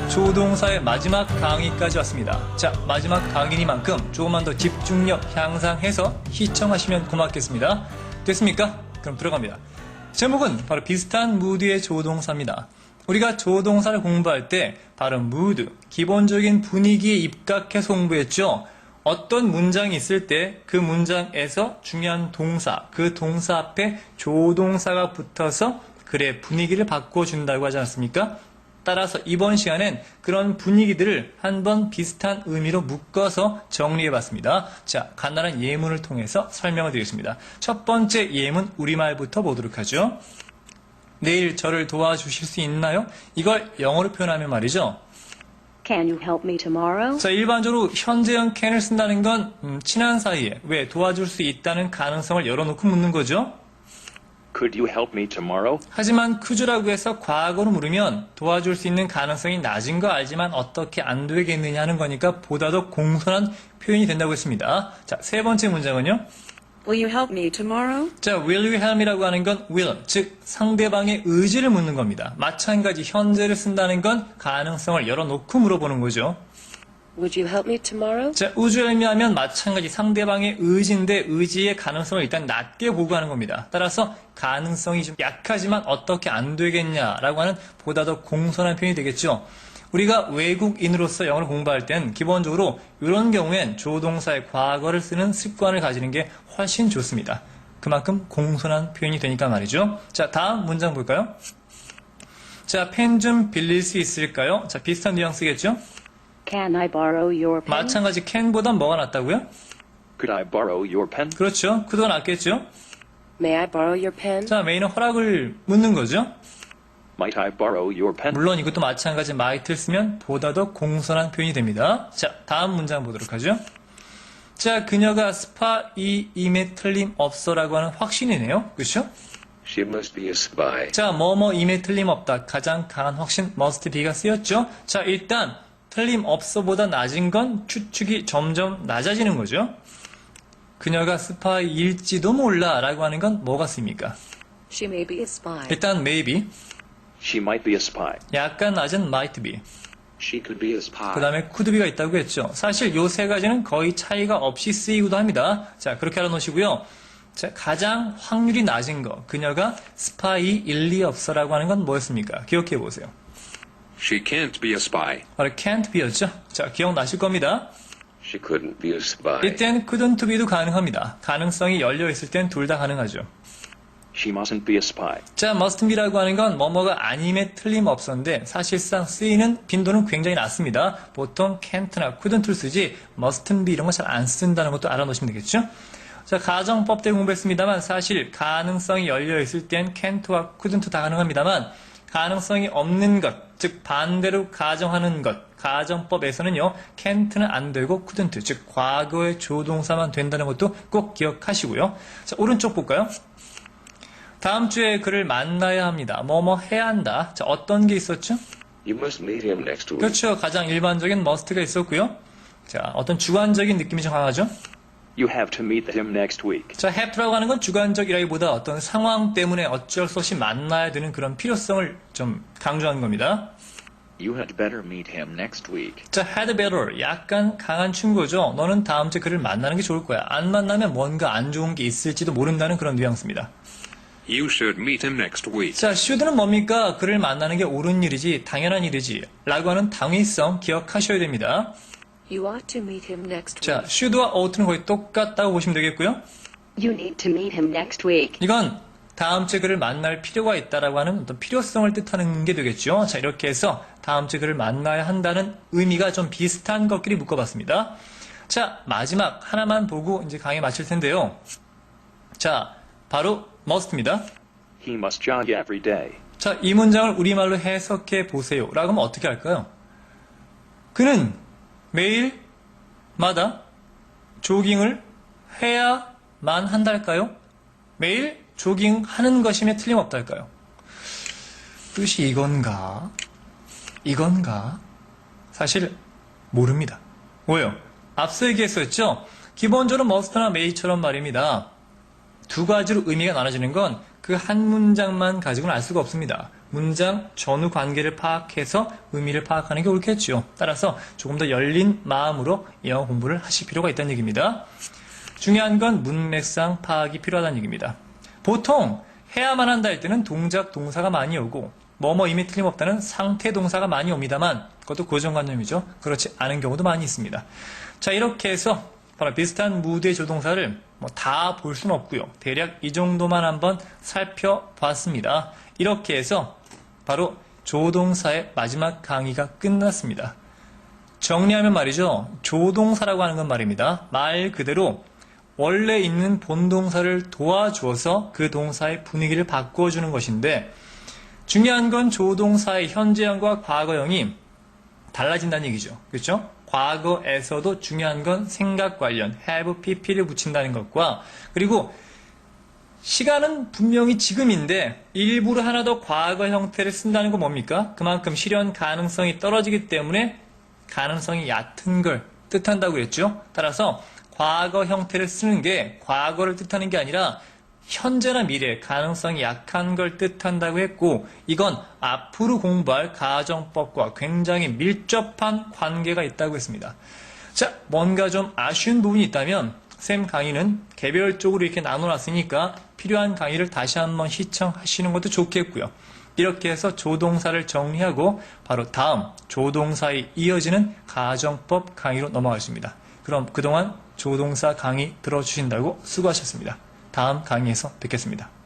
조동사의 마지막 강의까지 왔습니다. 자, 마지막 강의니만큼 조금만 더 집중력 향상해서 시청하시면 고맙겠습니다. 됐습니까? 그럼 들어갑니다. 제목은 바로 비슷한 무드의 조동사입니다. 우리가 조동사를 공부할 때 바로 무드, 기본적인 분위기에 입각해서 공부했죠. 어떤 문장이 있을 때 그 문장에서 중요한 동사, 그 동사 앞에 조동사가 붙어서 글의 분위기를 바꿔준다고 하지 않습니까? 따라서 이번 시간엔 그런 분위기들을 한번 비슷한 의미로 묶어서 정리해봤습니다. 자, 간단한 예문을 통해서 설명을 드리겠습니다. 첫 번째 예문 우리말부터 보도록 하죠. 내일 저를 도와주실 수 있나요? 이걸 영어로 표현하면 말이죠. Can you help me tomorrow? 자, 일반적으로 현재형 can을 쓴다는 건 친한 사이에 왜 도와줄 수 있다는 가능성을 열어놓고 묻는 거죠. Could you help me tomorrow? 하지만 could라고 해서 과거로 물으면 도와줄 수 있는 가능성이 낮은 거 알지만 어떻게 안 되겠느냐 하는 거니까 보다 더 공손한 표현이 된다고 했습니다. 자, 세 번째 문장은요. Will you help me tomorrow? 자, will you help me라고 하는 건 will, 즉 상대방의 의지를 묻는 겁니다. 마찬가지 현재를 쓴다는 건 가능성을 열어놓고 물어보는 거죠. Would you help me tomorrow? 자, would you help me 하면 마찬가지 상대방의 의지인데 의지의 가능성을 일단 낮게 보고하는 겁니다. 따라서 가능성이 좀 약하지만 어떻게 안 되겠냐라고 하는 보다 더 공손한 표현이 되겠죠. 우리가 외국인으로서 영어를 공부할 땐 기본적으로 이런 경우엔 조동사의 과거를 쓰는 습관을 가지는 게 훨씬 좋습니다. 그만큼 공손한 표현이 되니까 말이죠. 자, 다음 문장 볼까요? 자, 펜 좀 빌릴 수 있을까요? 자, 비슷한 뉘앙스겠죠? Can I borrow your pen? 마찬가지 can보단 뭐가 낫다고요? Could I borrow your pen? 그렇죠. could가 낫겠죠? May I borrow your pen? 자, 메인은 허락을 묻는 거죠. Might I borrow your pen? 물론 이것도 마찬가지 might를 쓰면 보다 더 공손한 표현이 됩니다. 자, 다음 문장 보도록 하죠. 자, 그녀가 스파이임에 틀림없어라고 하는 확신이네요. 그렇죠? She must be a spy. 자, 뭐뭐임에 틀림없다. 가장 강한 확신 must be가 쓰였죠. 자, 일단 틀림없어보다 낮은 건 추측이 점점 낮아지는 거죠. 그녀가 스파이일지도 몰라 라고 하는 건 뭐가 쓰입니까? She may be a spy. 일단 maybe, She might be a spy. 약간 낮은 might be, She could be a spy. 그 다음에 could be가 있다고 했죠. 사실 요 세 가지는 거의 차이가 없이 쓰이기도 합니다. 자, 그렇게 알아놓으시고요. 자, 가장 확률이 낮은 거, 그녀가 스파이일 리 없어라고 하는 건 뭐였습니까? 기억해 보세요. She can't be a spy. 바로 can't be였죠. 자, 기억나실 겁니다. She couldn't be a spy. 이땐 couldn't be도 가능합니다. 가능성이 열려있을 땐 둘 다 가능하죠. She mustn't be a spy. 자, must be라고 하는 건 뭐뭐가 아님에 틀림없었는데 사실상 쓰이는 빈도는 굉장히 낮습니다. 보통 can't나 couldn't를 쓰지 mustn't be 이런 거 잘 안 쓴다는 것도 알아놓으시면 되겠죠. 자, 가정법 때 공부했습니다만 사실 가능성이 열려있을 땐 can't와 couldn't 다 가능합니다만 가능성이 없는 것, 즉 반대로 가정하는 것, 가정법에서는요, can't는 안 되고 couldn't, 즉 과거의 조동사만 된다는 것도 꼭 기억하시고요. 자, 오른쪽 볼까요? 다음 주에 그를 만나야 합니다. 뭐뭐 해야 한다. 자, 어떤 게 있었죠? You must meet him next week. 그렇죠. 가장 일반적인 must가 있었고요. 자, 어떤 주관적인 느낌이 좀 강하죠? You have to meet him next week. 자, have to라고 하는 건 주관적이라기보다 어떤 상황 때문에 어쩔 수 없이 만나야 되는 그런 필요성을 좀 강조하는 겁니다. You had better meet him next week. 자, had better. 약간 강한 충고죠. 너는 다음 주에 그를 만나는 게 좋을 거야. 안 만나면 뭔가 안 좋은 게 있을지도 모른다는 그런 뉘앙스입니다. You should meet him next week. 자, should는 뭡니까? 그를 만나는 게 옳은 일이지, 당연한 일이지 라고 하는 당위성 기억하셔야 됩니다. You ought to meet him next 자, week. should와 ought는 거의 똑같다고 보시면 되겠고요. You need to meet him next week. 이건 다음 주에 그를 만날 필요가 있다라고 하는 어떤 필요성을 뜻하는 게 되겠죠. 자, 이렇게 해서 다음 주에 그를 만나야 한다는 의미가 좀 비슷한 것끼리 묶어봤습니다. 자, 마지막 하나만 보고 이제 강의 마칠 텐데요. 자, 바로 must입니다. He must jog every day. 자, 이 문장을 우리말로 해석해 보세요. 라고 하면 어떻게 할까요? 그는 매일마다 조깅을 해야만 한달까요? 매일 조깅하는 것이면 틀림없달까요? 뜻이 이건가? 이건가? 사실 모릅니다. 왜요? 앞서 얘기했었죠? 기본적으로 must나 may처럼 말입니다. 두 가지로 의미가 나눠지는 건 그 한 문장만 가지고는 알 수가 없습니다. 문장 전후 관계를 파악해서 의미를 파악하는 게 옳겠죠. 따라서 조금 더 열린 마음으로 영어 공부를 하실 필요가 있다는 얘기입니다. 중요한 건 문맥상 파악이 필요하다는 얘기입니다. 보통 해야만 한다 할 때는 동작 동사가 많이 오고 뭐뭐 이미 틀림없다는 상태 동사가 많이 옵니다만 그것도 고정관념이죠. 그렇지 않은 경우도 많이 있습니다. 자, 이렇게 해서 바로 비슷한 무드의 조동사를 다 볼 수는 없고요. 대략 이 정도만 한번 살펴봤습니다. 이렇게 해서 바로 조동사의 마지막 강의가 끝났습니다. 정리하면 말이죠. 조동사라고 하는 건 말입니다. 말 그대로 원래 있는 본동사를 도와주어서 그 동사의 분위기를 바꿔주는 것인데 중요한 건 조동사의 현재형과 과거형이 달라진다는 얘기죠. 그렇죠? 과거에서도 중요한 건 생각 관련 have, pp를 붙인다는 것과 그리고 시간은 분명히 지금인데 일부러 하나 더 과거 형태를 쓴다는 건 뭡니까? 그만큼 실현 가능성이 떨어지기 때문에 가능성이 얕은 걸 뜻한다고 그랬죠. 따라서 과거 형태를 쓰는 게 과거를 뜻하는 게 아니라 현재나 미래, 가능성이 약한 걸 뜻한다고 했고 이건 앞으로 공부할 가정법과 굉장히 밀접한 관계가 있다고 했습니다. 자, 뭔가 좀 아쉬운 부분이 있다면 쌤 강의는 개별적으로 이렇게 나눠놨으니까 필요한 강의를 다시 한번 시청하시는 것도 좋겠고요. 이렇게 해서 조동사를 정리하고 바로 다음 조동사에 이어지는 가정법 강의로 넘어가겠습니다. 그럼 그동안 조동사 강의 들어주신다고 수고하셨습니다. 다음 강의에서 뵙겠습니다.